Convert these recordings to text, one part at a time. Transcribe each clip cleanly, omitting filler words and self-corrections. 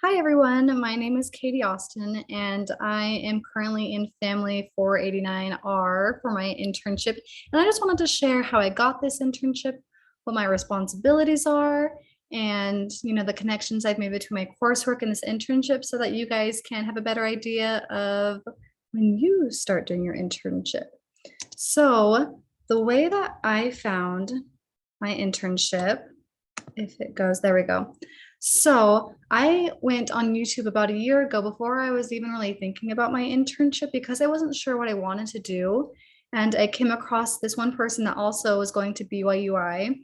Hi everyone, my name is Katie Austin and I am currently in Family 489R for my internship. And I just wanted to share how I got this internship, what my responsibilities are, and the connections I've made between my coursework and this internship so that you guys can have a better idea of when you start doing your internship. So the way that I found my internship, if it goes, there we go. So I went on YouTube about a year ago before I was even really thinking about my internship because I wasn't sure what I wanted to do. And I came across this one person that also was going to BYUI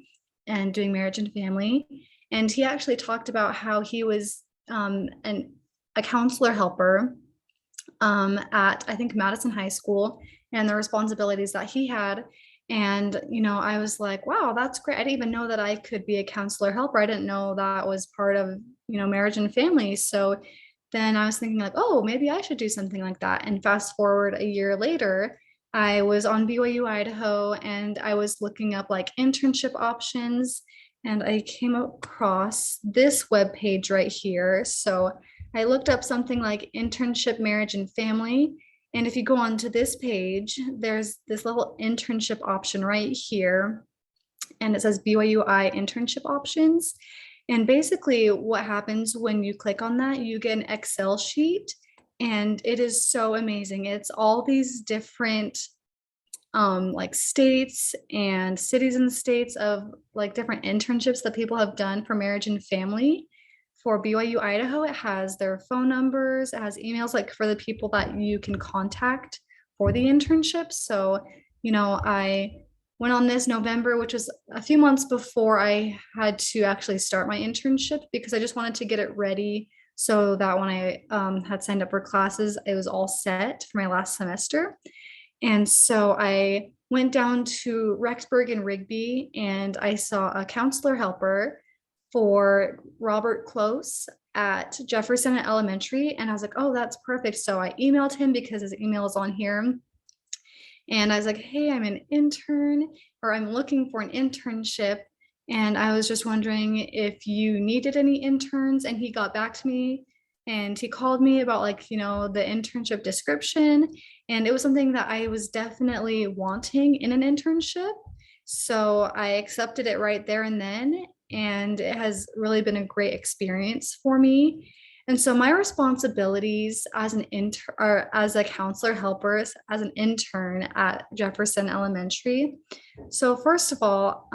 and doing marriage and family. And he actually talked about how he was a counselor helper at, I think, Madison High School and the responsibilities that he had. And, I was like, wow, that's great. I didn't even know that I could be a counselor helper. I didn't know that was part of, marriage and family. So then I was thinking like, oh, maybe I should do something like that. And fast forward a year later, I was on BYU Idaho and I was looking up like internship options and I came across this web page right here. So I looked up something like internship, marriage and family. And if you go onto this page, there's this little internship option right here. And it says BYUI internship options. And basically what happens when you click on that, you get an Excel sheet and it is so amazing. It's all these different like states and cities and states of like different internships that people have done for marriage and family. For BYU Idaho, it has their phone numbers, it has emails like for the people that you can contact for the internship. So, I went on this November, which was a few months before I had to actually start my internship because I just wanted to get it ready so that when I had signed up for classes, it was all set for my last semester. And so I went down to Rexburg and Rigby and I saw a counselor helper for Robert Close at Jefferson Elementary. And I was like, oh, that's perfect. So I emailed him because his email is on here. And I was like, hey, I'm an intern or I'm looking for an internship. And I was just wondering if you needed any interns. And he got back to me and he called me about like, the internship description. And it was something that I was definitely wanting in an internship. So I accepted it right there and then. And it has really been a great experience for me. And so my responsibilities as an intern or as a counselor helper, as an intern at Jefferson Elementary. So first of all,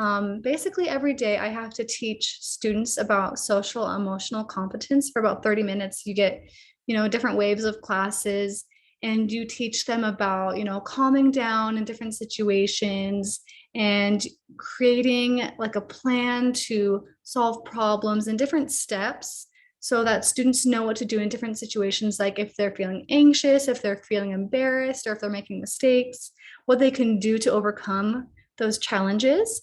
basically every day I have to teach students about social emotional competence for about 30 minutes. You get, different waves of classes and you teach them about, calming down in different situations and creating like a plan to solve problems and different steps so that students know what to do in different situations, like if they're feeling anxious, if they're feeling embarrassed, or if they're making mistakes, what they can do to overcome those challenges.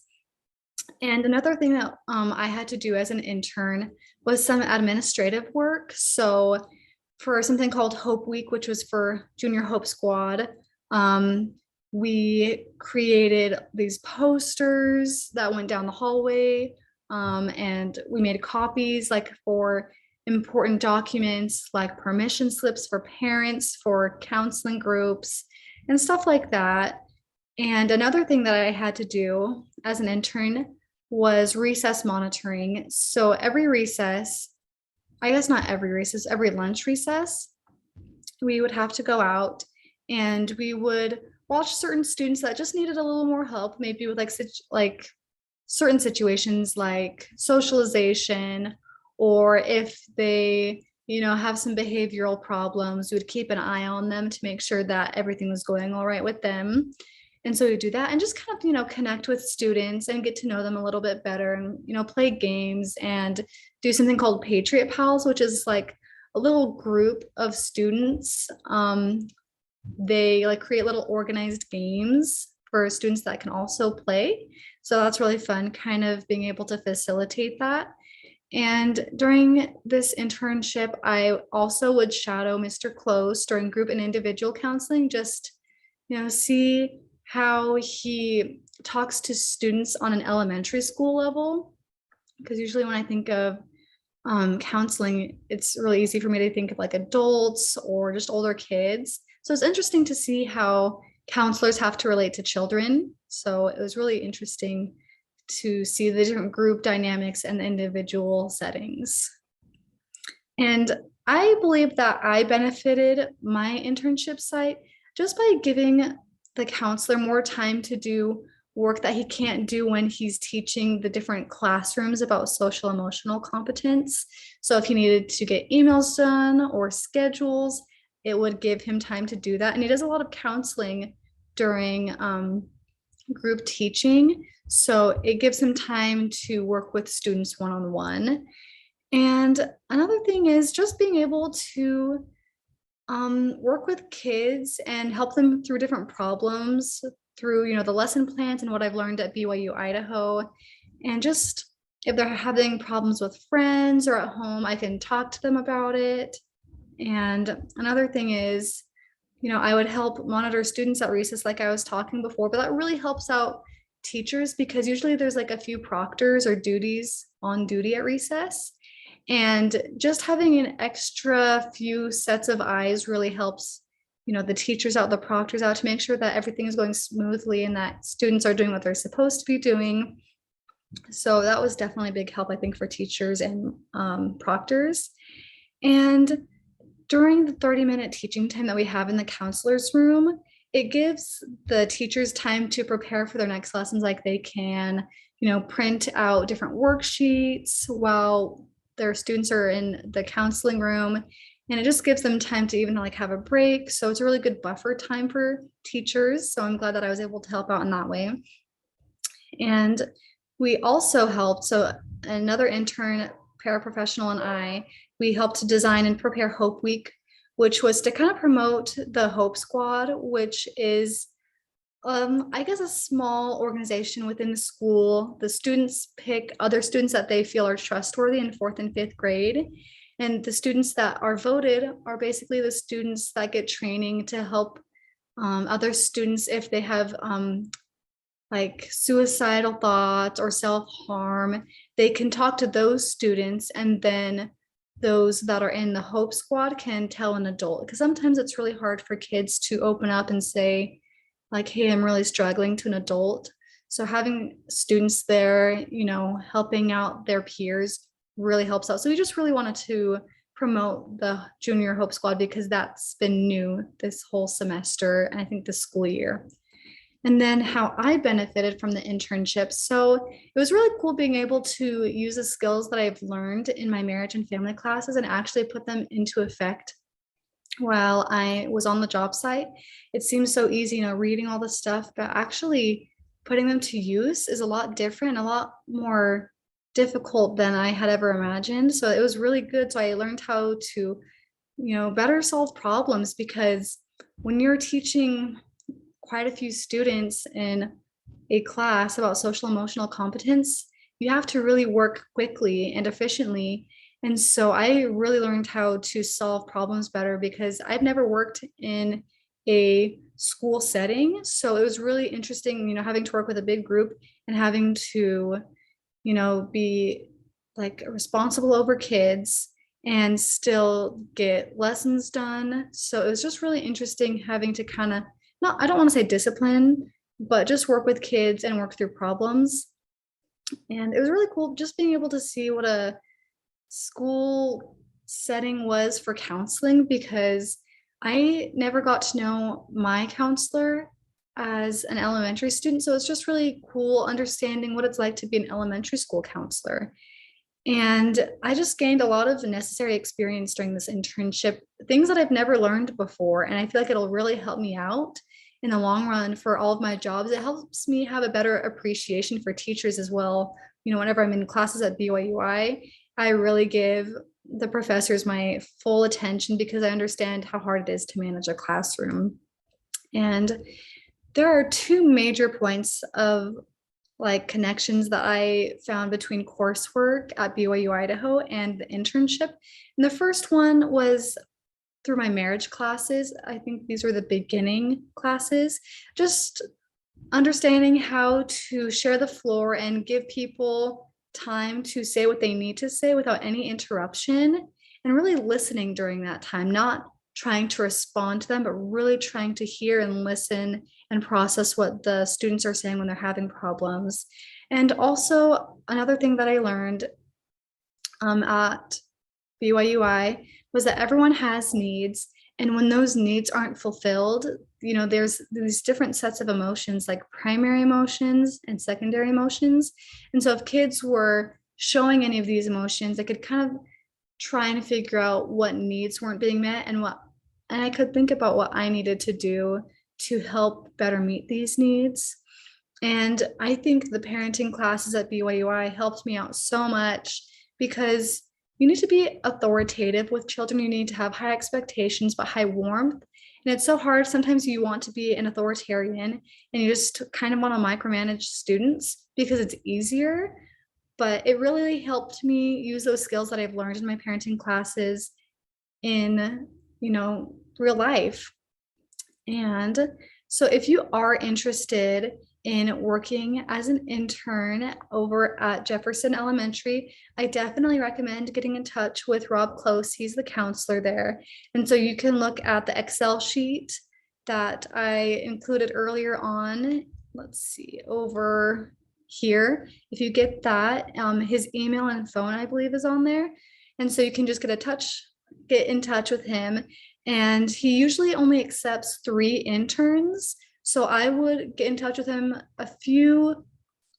And another thing that I had to do as an intern was some administrative work. So for something called Hope Week, which was for Junior Hope Squad, we created these posters that went down the hallway, and we made copies like for important documents like permission slips for parents, for counseling groups, and stuff like that. And another thing that I had to do as an intern was recess monitoring. So every recess, I guess not every recess, every lunch recess, we would have to go out and we would watch certain students that just needed a little more help, maybe with like certain situations like socialization, or if they, have some behavioral problems, we would keep an eye on them to make sure that everything was going all right with them. And so we do that and just kind of, connect with students and get to know them a little bit better and, play games and do something called Patriot Pals, which is like a little group of students. They like create little organized games for students that can also play. So that's really fun, kind of being able to facilitate that. And during this internship, I also would shadow Mr. Close during group and individual counseling, just, see how he talks to students on an elementary school level. Because usually when I think of counseling, it's really easy for me to think of like adults or just older kids. So it's interesting to see how counselors have to relate to children. So it was really interesting to see the different group dynamics and the individual settings. And I believe that I benefited my internship site just by giving the counselor more time to do work that he can't do when he's teaching the different classrooms about social emotional competence. So if he needed to get emails done or schedules, it would give him time to do that. And he does a lot of counseling during group teaching. So it gives him time to work with students one-on-one. And another thing is just being able to work with kids and help them through different problems through, the lesson plans and what I've learned at BYU Idaho. And just if they're having problems with friends or at home, I can talk to them about it. And another thing is, I would help monitor students at recess like I was talking before, but that really helps out teachers because usually there's like a few proctors or duties on duty at recess. And just having an extra few sets of eyes really helps, the teachers out, the proctors out to make sure that everything is going smoothly and that students are doing what they're supposed to be doing. So that was definitely a big help, I think, for teachers and proctors. And during the 30-minute teaching time that we have in the counselor's room, it gives the teachers time to prepare for their next lessons like they can, print out different worksheets while their students are in the counseling room. And it just gives them time to even like have a break. So it's a really good buffer time for teachers. So I'm glad that I was able to help out in that way. And we also helped, so another intern, paraprofessional, and we helped to design and prepare Hope Week, which was to kind of promote the Hope Squad, which is I guess a small organization within the school. The students pick other students that they feel are trustworthy in 4th and 5th grade. And the students that are voted are basically the students that get training to help other students if they have like suicidal thoughts or self-harm. They can talk to those students, and then those that are in the Hope Squad can tell an adult, because sometimes it's really hard for kids to open up and say, like, hey, I'm really struggling, to an adult. So having students there, helping out their peers really helps out. So we just really wanted to promote the Junior Hope Squad because that's been new this whole semester, and I think this school year. And then how I benefited from the internship. So it was really cool being able to use the skills that I've learned in my marriage and family classes and actually put them into effect while I was on the job site. It seems so easy, reading all the stuff, but actually putting them to use is a lot different, a lot more difficult than I had ever imagined. So it was really good. So I learned how to, better solve problems, because when you're teaching quite a few students in a class about social emotional competence, you have to really work quickly and efficiently. And so I really learned how to solve problems better because I've never worked in a school setting. So it was really interesting, having to work with a big group and having to, be like responsible over kids and still get lessons done. So it was just really interesting having to kind of, I don't want to say discipline, but just work with kids and work through problems. And it was really cool just being able to see what a school setting was for counseling, because I never got to know my counselor as an elementary student. So it's just really cool understanding what it's like to be an elementary school counselor. And I just gained a lot of necessary experience during this internship, things that I've never learned before. And I feel like it'll really help me out in the long run for all of my jobs. It helps me have a better appreciation for teachers as well. Whenever I'm in classes at BYUI, I really give the professors my full attention because I understand how hard it is to manage a classroom. And there are two major points of like connections that I found between coursework at BYU Idaho and the internship. And the first one was through my marriage classes. I think these were the beginning classes, just understanding how to share the floor and give people time to say what they need to say without any interruption, and really listening during that time, not trying to respond to them, but really trying to hear and listen and process what the students are saying when they're having problems. And also, another thing that I learned at BYUI was that everyone has needs. And when those needs aren't fulfilled, there's these different sets of emotions, like primary emotions and secondary emotions. And so if kids were showing any of these emotions, I could kind of try and figure out what needs weren't being met, and I could think about what I needed to do to help better meet these needs. And I think the parenting classes at BYUI helped me out so much, because you need to be authoritative with children. You need to have high expectations, but high warmth. And it's so hard. Sometimes you want to be an authoritarian and you just kind of want to micromanage students because it's easier. But it really helped me use those skills that I've learned in my parenting classes in, real life. And so if you are interested in working as an intern over at Jefferson Elementary, I definitely recommend getting in touch with Rob Close. He's the counselor there. And so you can look at the Excel sheet that I included earlier on. Let's see, over here. If you get that, his email and phone, I believe, is on there. And so you can just get in touch with him. And he usually only accepts 3 interns. So I would get in touch with him a few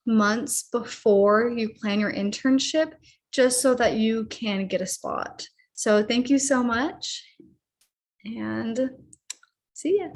months before you plan your internship, just so that you can get a spot. So thank you so much, and see ya.